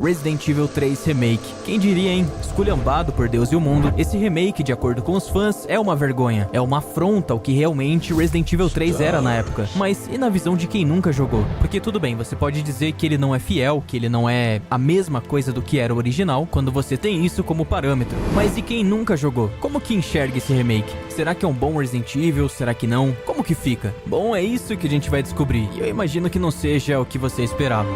Resident Evil 3 Remake. Quem diria, hein? Esculhambado por Deus e o mundo, esse remake, de acordo com os fãs, é uma vergonha. É uma afronta ao que realmente Resident Evil 3 era na época. Mas e na visão de quem nunca jogou? Porque tudo bem, você pode dizer que ele não é fiel, que ele não é a mesma coisa do que era o original, quando você tem isso como parâmetro. Mas e quem nunca jogou? Como que enxerga esse remake? Será que é um bom Resident Evil? Será que não? Como que fica? Bom, é isso que a gente vai descobrir. E eu imagino que não seja o que você esperava.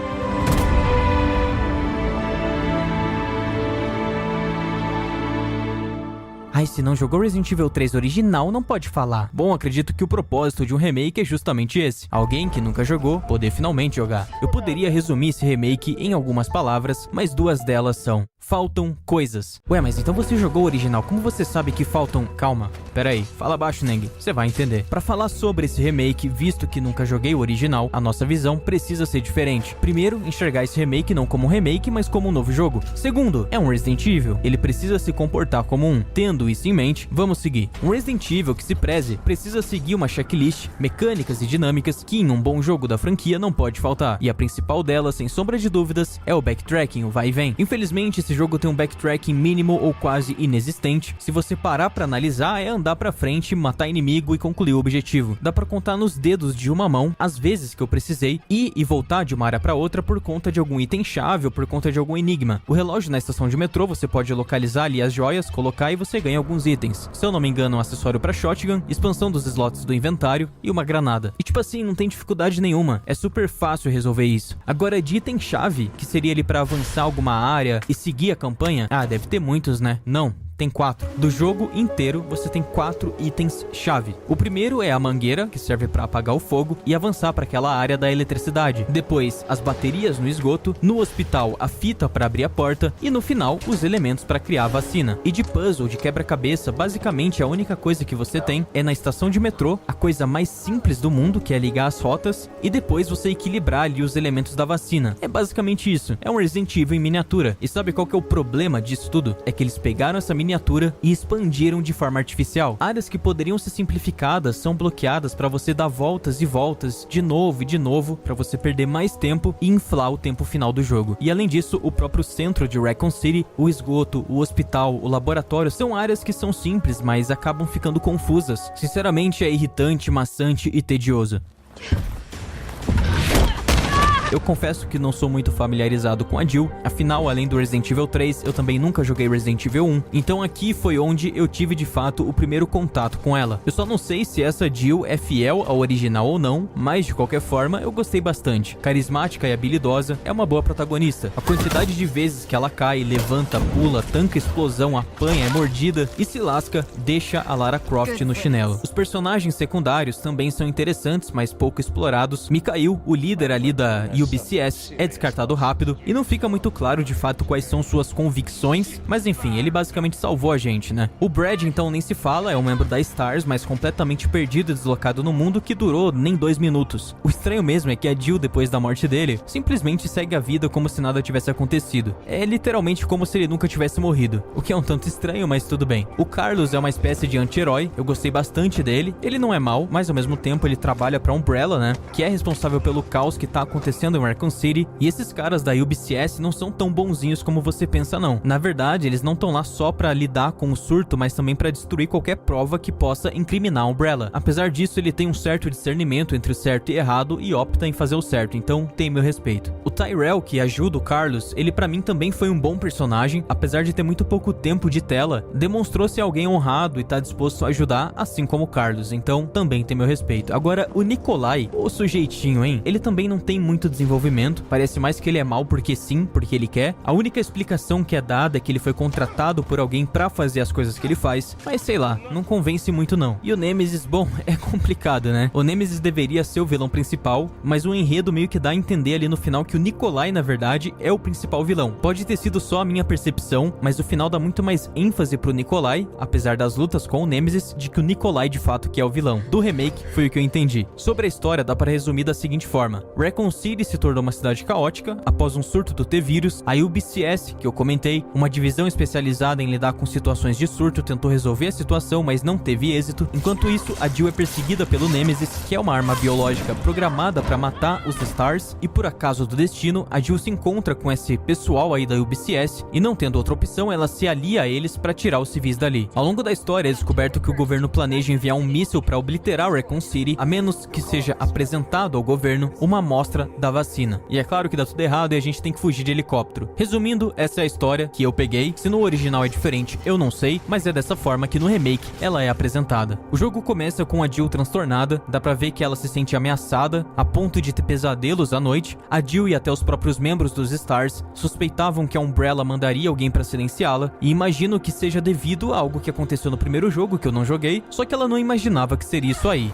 Ai, se não jogou Resident Evil 3 original, não pode falar. Bom, acredito que o propósito de um remake é justamente esse. Alguém que nunca jogou, poder finalmente jogar. Eu poderia resumir esse remake em algumas palavras, mas duas delas são: faltam coisas. Ué, mas então você jogou o original, como você sabe que faltam... Calma, pera aí, fala baixo, Neng, você vai entender. Pra falar sobre esse remake, visto que nunca joguei o original, a nossa visão precisa ser diferente. Primeiro, enxergar esse remake não como um remake, mas como um novo jogo. Segundo, é um Resident Evil, ele precisa se comportar como um. Tendo isso em mente, vamos seguir. Um Resident Evil que se preze precisa seguir uma checklist, mecânicas e dinâmicas que em um bom jogo da franquia não pode faltar. E a principal delas, sem sombra de dúvidas, é o backtracking, o vai e vem. Infelizmente, esse jogo tem um backtracking mínimo ou quase inexistente. Se você parar pra analisar, é andar pra frente, matar inimigo e concluir o objetivo. Dá pra contar nos dedos de uma mão as vezes que eu precisei ir e voltar de uma área pra outra por conta de algum item chave ou por conta de algum enigma. O relógio na estação de metrô, você pode localizar ali as joias, colocar e você ganha alguns itens. Se eu não me engano, um acessório pra shotgun, expansão dos slots do inventário e uma granada. E tipo assim, não tem dificuldade nenhuma. É super fácil resolver isso. Agora, de item chave, que seria ali pra avançar alguma área e seguir a campanha, deve ter muitos, né? Não. Tem 4. Do jogo inteiro, você tem 4 itens chave. O primeiro é a mangueira, que serve para apagar o fogo e avançar para aquela área da eletricidade. Depois, as baterias no esgoto. No hospital, a fita para abrir a porta. E no final, os elementos para criar a vacina. E de puzzle, de quebra-cabeça, basicamente a única coisa que você tem é na estação de metrô, a coisa mais simples do mundo, que é ligar as rotas, e depois você equilibrar ali os elementos da vacina. É basicamente isso. É um Resident Evil em miniatura. E sabe qual que é o problema disso tudo? É que eles pegaram essa miniatura e expandiram de forma artificial. Áreas que poderiam ser simplificadas são bloqueadas para você dar voltas e voltas de novo e de novo, para você perder mais tempo e inflar o tempo final do jogo. E além disso, o próprio centro de Raccoon City, o esgoto, o hospital, o laboratório são áreas que são simples, mas acabam ficando confusas. Sinceramente, é irritante, maçante e tedioso. Eu confesso que não sou muito familiarizado com a Jill, afinal, além do Resident Evil 3, eu também nunca joguei Resident Evil 1, então aqui foi onde eu tive de fato o primeiro contato com ela. Eu só não sei se essa Jill é fiel ao original ou não, mas de qualquer forma eu gostei bastante. Carismática e habilidosa, é uma boa protagonista. A quantidade de vezes que ela cai, levanta, pula, tanca explosão, apanha, é mordida e se lasca, deixa a Lara Croft no chinelo. Os personagens secundários também são interessantes, mas pouco explorados. Mikhail, o líder ali da UBCS, é descartado rápido e não fica muito claro de fato quais são suas convicções, mas enfim, ele basicamente salvou a gente, né? O Brad então nem se fala, é um membro da STARS, mas completamente perdido e deslocado no mundo que durou nem 2 minutos. O estranho mesmo é que a Jill, depois da morte dele, simplesmente segue a vida como se nada tivesse acontecido. É literalmente como se ele nunca tivesse morrido, o que é um tanto estranho, mas tudo bem. O Carlos é uma espécie de anti-herói, eu gostei bastante dele. Ele não é mau, mas ao mesmo tempo ele trabalha pra Umbrella, né? Que é responsável pelo caos que tá acontecendo em Raccoon City, e esses caras da UBCS não são tão bonzinhos como você pensa não. Na verdade, eles não estão lá só pra lidar com o surto, mas também pra destruir qualquer prova que possa incriminar a Umbrella. Apesar disso, ele tem um certo discernimento entre o certo e errado e opta em fazer o certo, então tem meu respeito. O Tyrell, que ajuda o Carlos, ele pra mim também foi um bom personagem, apesar de ter muito pouco tempo de tela, demonstrou ser alguém honrado e tá disposto a ajudar, assim como o Carlos, então também tem meu respeito. Agora, o Nikolai, o sujeitinho, hein? Ele também não tem muito desenvolvimento, parece mais que ele é mal porque sim, porque ele quer. A única explicação que é dada é que ele foi contratado por alguém pra fazer as coisas que ele faz, mas sei lá, não convence muito não. E o Nemesis, bom, é complicado, né? O Nemesis deveria ser o vilão principal, mas o enredo meio que dá a entender ali no final que o Nikolai, na verdade, é o principal vilão. Pode ter sido só a minha percepção, mas o final dá muito mais ênfase pro Nikolai, apesar das lutas com o Nemesis, de que o Nikolai de fato que é o vilão. Do remake, foi o que eu entendi. Sobre a história, dá pra resumir da seguinte forma: Raccoon City se tornou uma cidade caótica após um surto do T-Vírus. A UBCS, que eu comentei, uma divisão especializada em lidar com situações de surto, tentou resolver a situação, mas não teve êxito. Enquanto isso, a Jill é perseguida pelo Nemesis, que é uma arma biológica programada para matar os Stars, e por acaso do destino, a Jill se encontra com esse pessoal aí da UBCS, e não tendo outra opção, ela se alia a eles para tirar os civis dali. Ao longo da história, é descoberto que o governo planeja enviar um míssil para obliterar Raccoon City, a menos que seja apresentado ao governo uma amostra da vacina. E é claro que dá tudo errado e a gente tem que fugir de helicóptero. Resumindo, essa é a história que eu peguei. Se no original é diferente, eu não sei, mas é dessa forma que no remake ela é apresentada. O jogo começa com a Jill transtornada, dá pra ver que ela se sente ameaçada, a ponto de ter pesadelos à noite. A Jill e até os próprios membros dos Stars suspeitavam que a Umbrella mandaria alguém pra silenciá-la, e imagino que seja devido a algo que aconteceu no primeiro jogo, que eu não joguei, só que ela não imaginava que seria isso aí.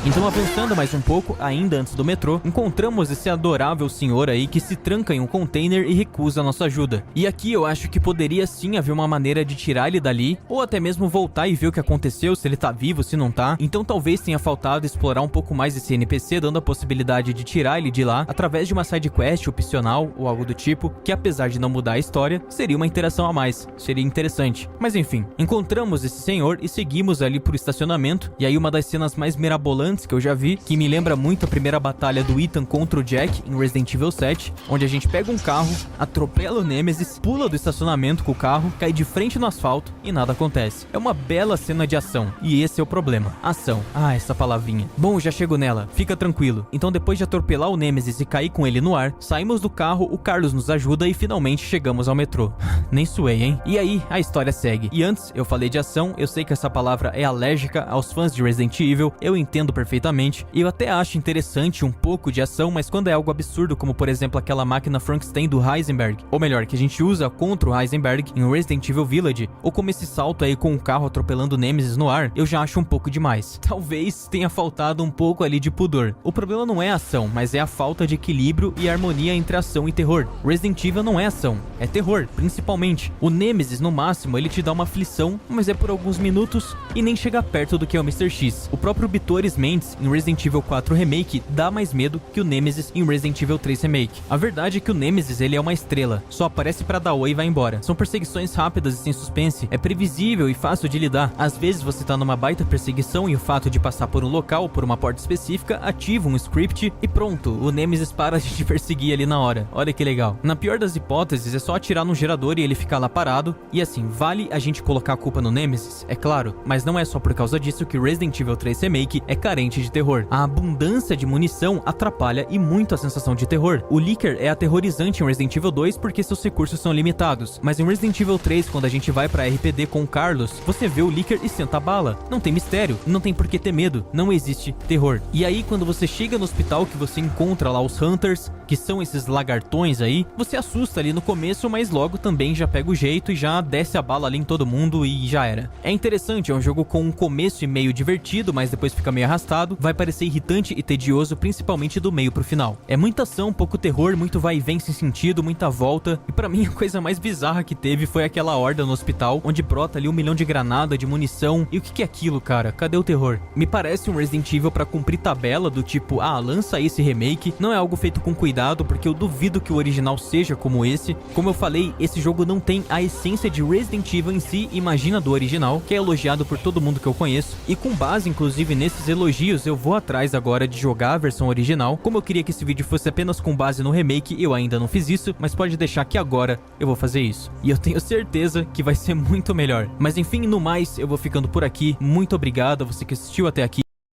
Então, avançando mais um pouco, ainda antes do metrô, encontramos esse adorável senhor aí que se tranca em um container e recusa a nossa ajuda. E aqui eu acho que poderia sim haver uma maneira de tirar ele dali, ou até mesmo voltar e ver o que aconteceu, se ele tá vivo, se não tá. Então talvez tenha faltado explorar um pouco mais esse NPC, dando a possibilidade de tirar ele de lá, através de uma side quest opcional, ou algo do tipo, que apesar de não mudar a história, seria uma interação a mais, seria interessante. Mas enfim, encontramos esse senhor e seguimos ali pro estacionamento, e aí uma das cenas mais mirabolantes que eu já vi, que me lembra muito a primeira batalha do Ethan contra o Jack em Resident Evil 7, onde a gente pega um carro, atropela o Nemesis, pula do estacionamento com o carro, cai de frente no asfalto e nada acontece. É uma bela cena de ação, e esse é o problema. Ação. Ah, essa palavrinha. Bom, já chego nela, fica tranquilo. Então depois de atropelar o Nemesis e cair com ele no ar, saímos do carro, o Carlos nos ajuda e finalmente chegamos ao metrô. Nem suei, hein? E aí, a história segue. E antes, eu falei de ação, eu sei que essa palavra é alérgica aos fãs de Resident Evil, eu entendo perfeitamente, e eu até acho interessante um pouco de ação, mas quando é algo absurdo, como por exemplo aquela máquina Frankenstein do Heisenberg, ou melhor, que a gente usa contra o Heisenberg em Resident Evil Village, ou como esse salto aí com o carro atropelando o Nemesis no ar, eu já acho um pouco demais. Talvez tenha faltado um pouco ali de pudor. O problema não é a ação, mas é a falta de equilíbrio e harmonia entre ação e terror. Resident Evil não é ação, é terror, principalmente. O Nemesis, no máximo, ele te dá uma aflição, mas é por alguns minutos e nem chega perto do que é o Mr. X. O próprio Bitores Mendes, em Resident Evil 4 Remake, dá mais medo que o Nemesis em Resident Evil 3 Remake. A verdade é que o Nemesis, ele é uma estrela, só aparece pra dar oi e vai embora. São perseguições rápidas e sem suspense, é previsível e fácil de lidar. Às vezes você tá numa baita perseguição e o fato de passar por um local, por uma porta específica, ativa um script e pronto, o Nemesis para de te perseguir ali na hora. Olha que legal. Na pior das hipóteses, é só atirar num gerador e ele ficar lá parado. E assim, vale a gente colocar a culpa no Nemesis? É claro, mas não é só por causa disso que Resident Evil 3 Remake é carente de terror. A abundância de munição atrapalha e muito a sensação de terror. O Licker é aterrorizante em Resident Evil 2 porque seus recursos são limitados, mas em Resident Evil 3, quando a gente vai pra RPD com o Carlos, você vê o Licker e senta a bala. Não tem mistério, não tem por que ter medo, não existe terror. E aí quando você chega no hospital que você encontra lá os Hunters, que são esses lagartões aí, você assusta ali no começo, mas logo também já pega o jeito e já desce a bala ali em todo mundo e já era. É interessante, é um jogo com um começo e meio divertido, mas depois fica meio arrastado, vai parecer irritante e tedioso, principalmente do meio pro final. É muita ação, pouco terror, muito vai e vem sem sentido, muita volta, e pra mim a coisa mais bizarra que teve foi aquela horda no hospital, onde brota ali 1 milhão de granada, de munição, e o que é aquilo, cara? Cadê o terror? Me parece um Resident Evil pra cumprir tabela do tipo, ah, lança esse remake, não é algo feito com cuidado, porque eu duvido que o original seja como esse. Como eu falei, esse jogo não tem a essência de Resident Evil em si, imagina do original, que é elogiado por todo mundo que eu conheço, e com base inclusive nesses elogios, eu vou atrás agora de jogar a versão original. Como eu queria que esse vídeo fosse apenas com base no remake, eu ainda não fiz isso, mas pode deixar que agora eu vou fazer isso. E eu tenho certeza que vai ser muito melhor. Mas enfim, no mais, eu vou ficando por aqui. Muito obrigado a você que assistiu até aqui.